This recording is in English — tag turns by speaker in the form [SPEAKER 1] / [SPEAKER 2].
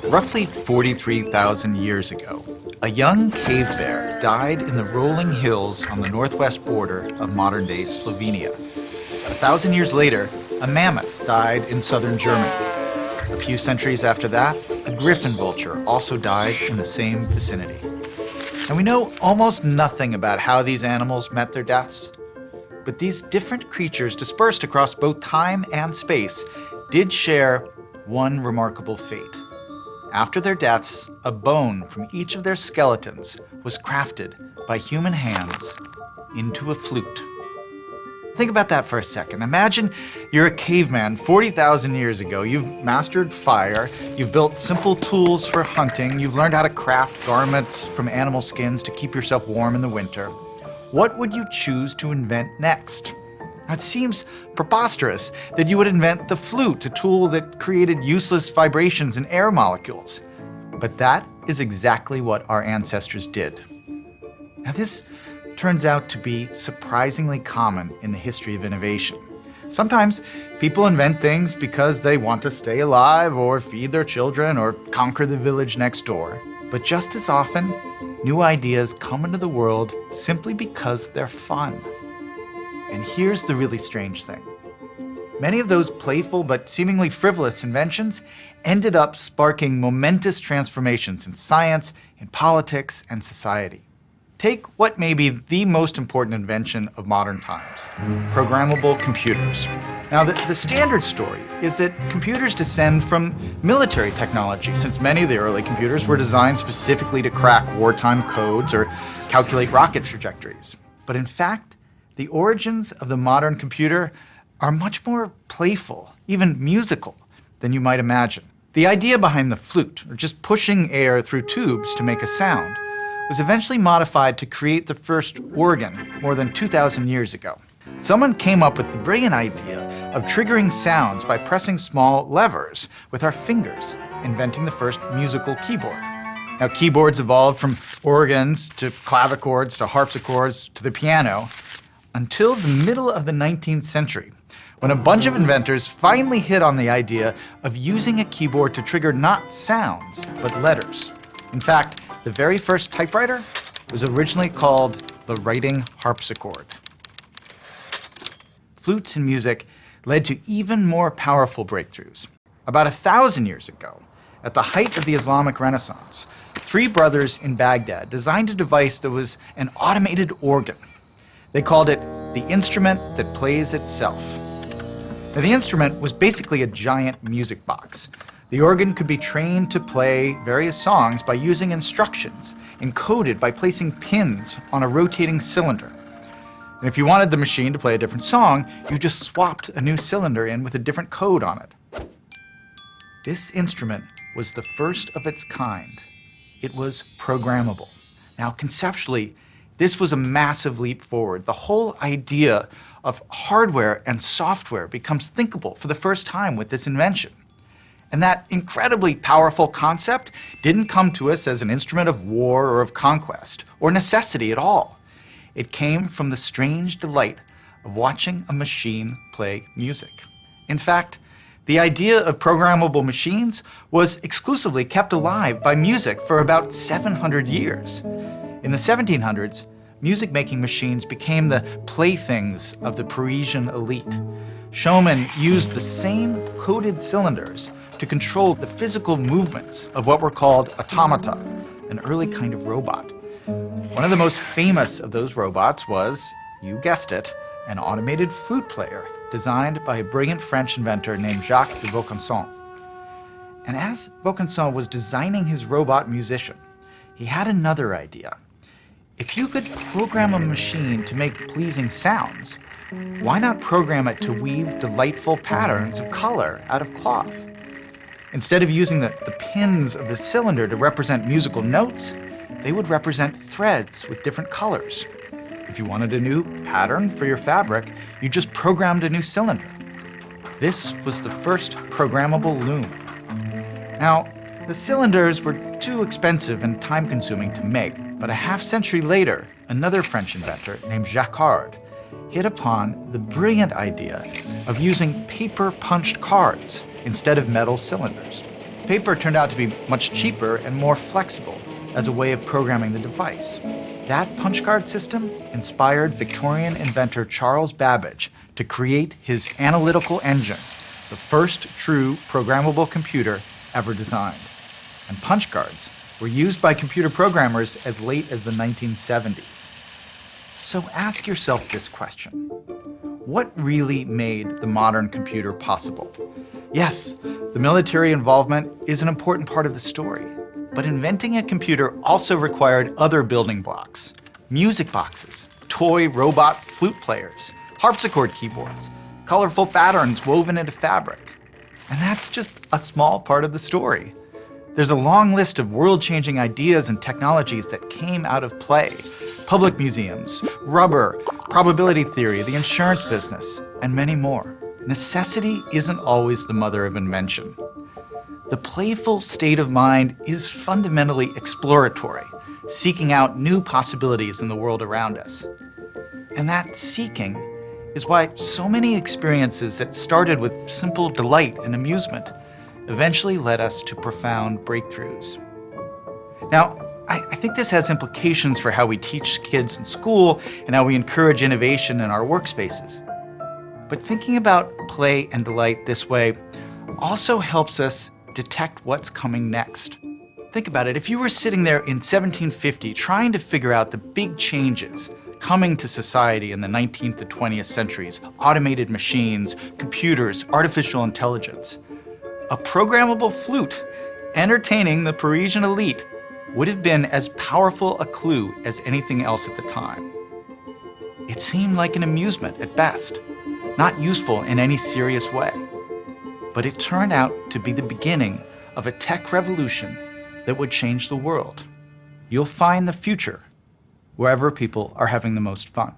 [SPEAKER 1] Roughly 43,000 years ago, a young cave bear died in the rolling hills on the northwest border of modern-day Slovenia. 1,000 years later, a mammoth died in southern Germany. A few centuries after that, a griffon vulture also died in the same vicinity. And we know almost nothing about how these animals met their deaths. But these different creatures dispersed across both time and space did share one remarkable fate. After their deaths, a bone from each of their skeletons was crafted by human hands into a flute. Think about that for a second. Imagine you're a caveman 40,000 years ago. You've mastered fire, you've built simple tools for hunting, you've learned how to craft garments from animal skins to keep yourself warm in the winter. What would you choose to invent next? It seems preposterous that you would invent the flute, a tool that created useless vibrations in air molecules. But that is exactly what our ancestors did. Now this turns out to be surprisingly common in the history of innovation. Sometimes people invent things because they want to stay alive or feed their children or conquer the village next door. But just as often, new ideas come into the world simply because they're fun. And here's the really strange thing. Many of those playful but seemingly frivolous inventions ended up sparking momentous transformations in science, in politics, and society. Take what may be the most important invention of modern times, programmable computers. Now, the standard story is that computers descend from military technology, since many of the early computers were designed specifically to crack wartime codes or calculate rocket trajectories. But in fact, the origins of the modern computer are much more playful, even musical, than you might imagine. The idea behind the flute, or just pushing air through tubes to make a sound, was eventually modified to create the first organ more than 2,000 years ago. Someone came up with the brilliant idea of triggering sounds by pressing small levers with our fingers, inventing the first musical keyboard. Now, keyboards evolved from organs to clavichords to harpsichords to the piano until the middle of the 19th century, when a bunch of inventors finally hit on the idea of using a keyboard to trigger not sounds, but letters. In fact, the very first typewriter was originally called the writing harpsichord. Flutes in music led to even more powerful breakthroughs. About 1,000 years ago, at the height of the Islamic Renaissance, 3 brothers in Baghdad designed a device that was an automated organ. They called it the instrument that plays itself. Now, the instrument was basically a giant music box. The organ could be trained to play various songs by using instructions encoded by placing pins on a rotating cylinder. And if you wanted the machine to play a different song, you just swapped a new cylinder in with a different code on it. This instrument was the first of its kind. It was programmable. Now, conceptually, this was a massive leap forward. The whole idea of hardware and software becomes thinkable for the first time with this invention. And that incredibly powerful concept didn't come to us as an instrument of war or of conquest, or necessity at all. It came from the strange delight of watching a machine play music. In fact, the idea of programmable machines was exclusively kept alive by music for about 700 years. In the 1700s, music-making machines became the playthings of the Parisian elite. Showmen used the same coded cylinders to control the physical movements of what were called automata, an early kind of robot. One of the most famous of those robots was, you guessed it, an automated flute player designed by a brilliant French inventor named Jacques de Vaucanson. And as Vaucanson was designing his robot musician, he had another idea. If you could program a machine to make pleasing sounds, why not program it to weave delightful patterns of color out of cloth? Instead of using the pins of the cylinder to represent musical notes, they would represent threads with different colors. If you wanted a new pattern for your fabric, you just programmed a new cylinder. This was the first programmable loom. Now, the cylinders were too expensive and time-consuming to make, but a half-century later, another French inventor named Jacquard hit upon the brilliant idea of using paper-punched cards instead of metal cylinders. Paper turned out to be much cheaper and more flexible as a way of programming the device. That punch card system inspired Victorian inventor Charles Babbage to create his analytical engine, the first true programmable computer ever designed. And punch cards were used by computer programmers as late as the 1970s. So ask yourself this question: what really made the modern computer possible? Yes, the military involvement is an important part of the story, but inventing a computer also required other building blocks: music boxes, toy robot flute players, harpsichord keyboards, colorful patterns woven into fabric. And that's just a small part of the story. There's a long list of world-changing ideas and technologies that came out of play: public museums, rubber, probability theory, the insurance business, and many more. Necessity isn't always the mother of invention. The playful state of mind is fundamentally exploratory, seeking out new possibilities in the world around us. And that seeking is why so many experiences that started with simple delight and amusement eventually led us to profound breakthroughs. Now, I think this has implications for how we teach kids in school and how we encourage innovation in our workspaces. But thinking about play and delight this way also helps us detect what's coming next. Think about it. If you were sitting there in 1750 trying to figure out the big changes coming to society in the 19th to 20th centuries, automated machines, computers, artificial intelligence, a programmable flute entertaining the Parisian elite would have been as powerful a clue as anything else at the time. It seemed like an amusement at best, not useful in any serious way. But it turned out to be the beginning of a tech revolution that would change the world. You'll find the future wherever people are having the most fun.